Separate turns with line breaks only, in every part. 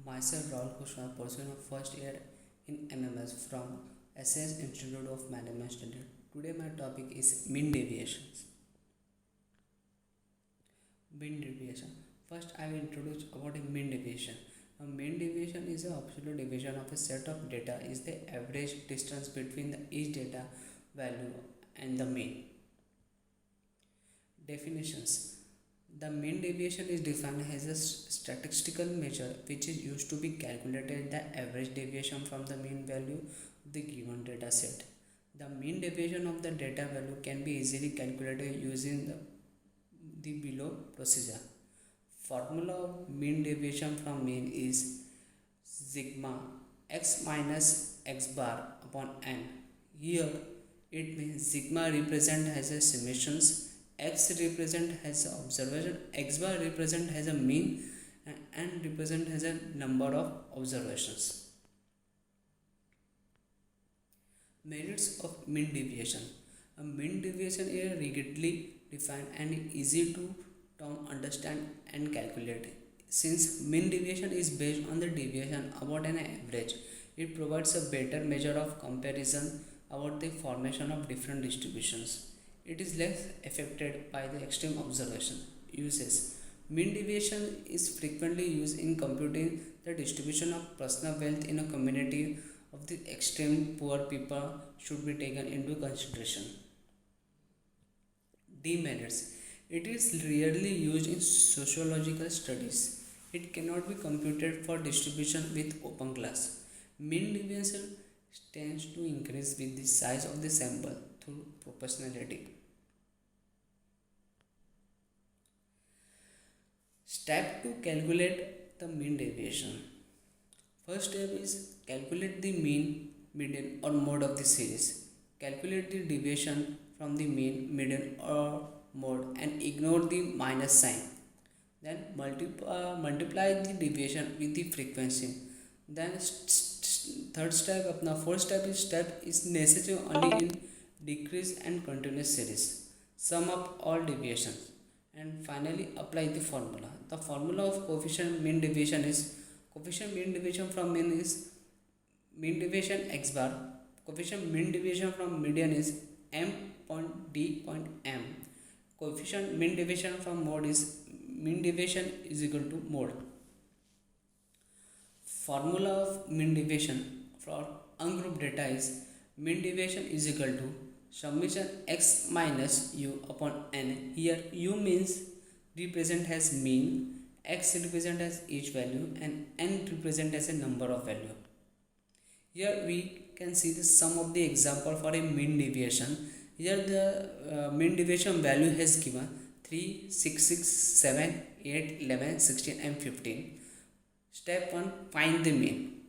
Myself Rahul Kushwaha, pursuing a first year in MMS from SAS Institute of Management Studies. Today my topic is mean deviations. Mean deviation. First I will introduce about a mean deviation. A mean deviation is an absolute deviation of a set of data is the average distance between each data value and the mean. Definitions. The mean deviation is defined as a statistical measure which is used to be calculated the average deviation from the mean value of the given data set. The mean deviation of the data value can be easily calculated using the below procedure. Formula of mean deviation from mean is sigma x minus x bar upon n. Here it means sigma represent as a summations, x represent as a observation, x bar represent as a mean, and n represent as a number of observations. Merits of mean deviation. A mean deviation is rigidly defined and easy to understand and calculate. Since mean deviation is based on the deviation about an average, it provides a better measure of comparison about the formation of different distributions. It is less affected by the extreme observation. Uses. Mean deviation is frequently used in computing the distribution of personal wealth in a community of the extreme poor people should be taken into consideration. Demerits. It is rarely used in sociological studies. It cannot be computed for distribution with open class. Mean deviation tends to increase with the size of the sample through proportionality. Step to calculate the mean deviation. First step is calculate the mean, median or mode of the series. Calculate the deviation from the mean, median or mode and ignore the minus sign. Then multiply the deviation with the frequency. Then fourth step is necessary only in decrease and continuous series. Sum up all deviations and finally apply the formula. The formula of coefficient mean deviation is coefficient mean deviation from mean is mean deviation x bar. Coefficient mean deviation from median is m.d.m. Coefficient mean deviation from mode is mean deviation is equal to mode. Formula of mean deviation for ungrouped data is mean deviation is equal to summation x minus u upon n. Here u means represent as mean, x represent as each value and n represent as a number of value. Here we can see the sum of the example for a mean deviation. Here the mean deviation value has given 3, 6, 6, 7, 8, 11, 16 and 15. Step 1, find the mean.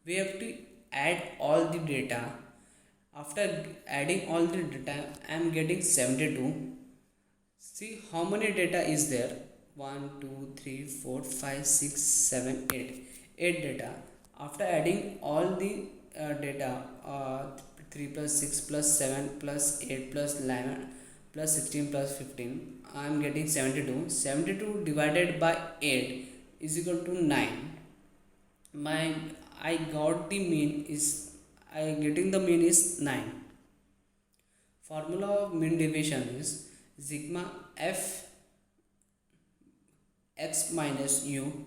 We have to add all the data. After adding all the data, I am getting 72. See how many data is there? 1, 2, 3, 4, 5, 6, 7, 8. 8 data. After adding all the data, 3 plus 6 plus 7 plus 8 plus 11 plus 16 plus 15, I am getting 72. 72 divided by 8 is equal to 9. I got the mean is getting the mean is 9. Formula of mean deviation is sigma f x minus u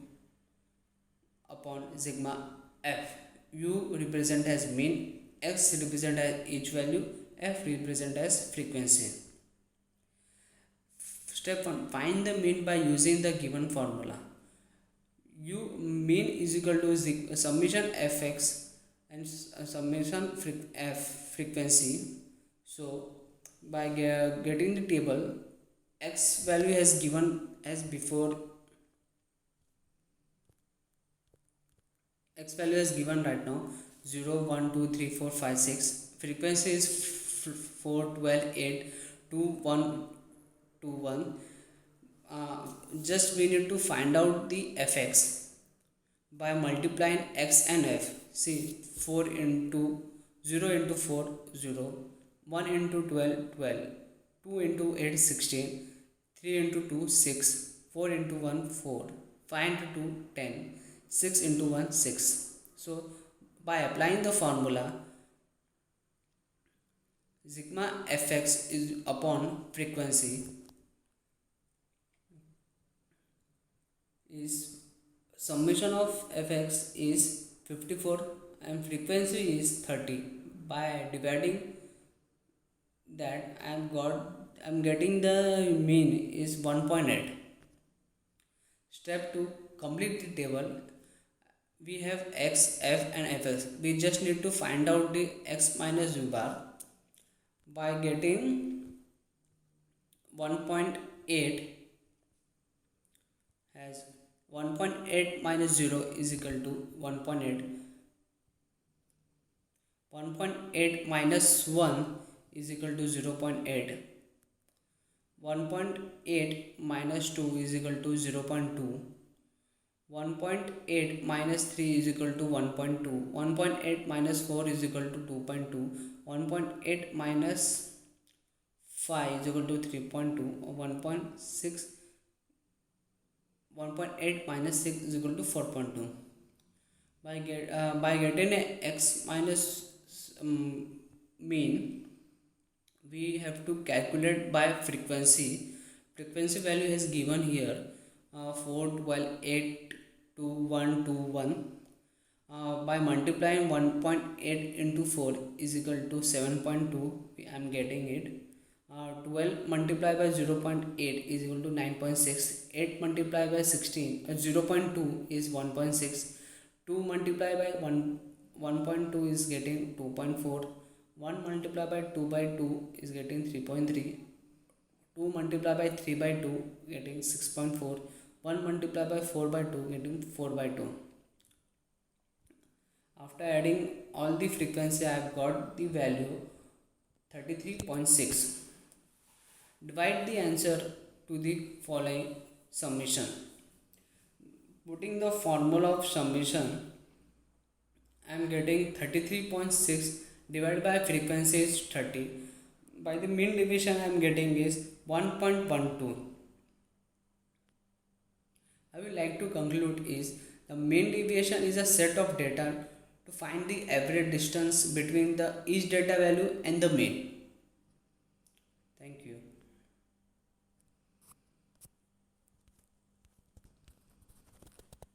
upon sigma f. U represent as mean, x represent as each value, f represent as frequency. Step 1, find the mean by using the given formula. Mean is equal to summation fx and summation f frequency. So by getting the table, x value has given as before. X value is given right now 0, 1, 2, 3, 4, 5, 6. Frequency is 4, 12, 8, 2, 1, 2, 1. Just we need to find out the fx by multiplying x and f. See 4 into 0 into 4 0, 1 into 12 12, 2 into 8 16, 3 into 2 6, 4 into 1 4, 5 into 2 10, 6 into 1 6. So by applying the formula, sigma fx is upon frequency is summation of fx is 54 and frequency is 30. By dividing that, I'm getting the mean is 1.8. Step 2, complete the table. We have x, f and fx. We just need to find out the x minus u bar by getting 1.8 as 1.8 minus 0 is equal to 1.8. 1.8 minus 1 is equal to 0.8. 1.8 minus 2 is equal to 0.2. 1.8 minus 3 is equal to 1.2. 1.8 minus 4 is equal to 2.2. 1.8 minus 5 is equal to 3.2. 1.6 1.8 minus 6 is equal to 4.2. By getting a x minus mean, we have to calculate by frequency. Frequency value is given here, 4, 12, 8, 2, 1, 2, 1. By multiplying 1.8 into 4 is equal to 7.2. I am getting it. 12 multiplied by 0.8 is equal to 9.6. 8 multiplied by 16, 0.2 is 1.6. 2 multiplied by 1.2 is getting 2.4. 1 multiplied by 2 by 2 is getting 3.3. 2 multiplied by 3 by 2 getting 6.4. 1 multiplied by 4 by 2 getting 4 by 2. After adding all the frequency, I have got the value 33.6. Divide the answer to the following summation. Putting the formula of summation, I am getting 33.6 divided by frequency is 30. By the mean division, I am getting is 1.12. I would like to conclude is the mean deviation is a set of data to find the average distance between the each data value and the mean.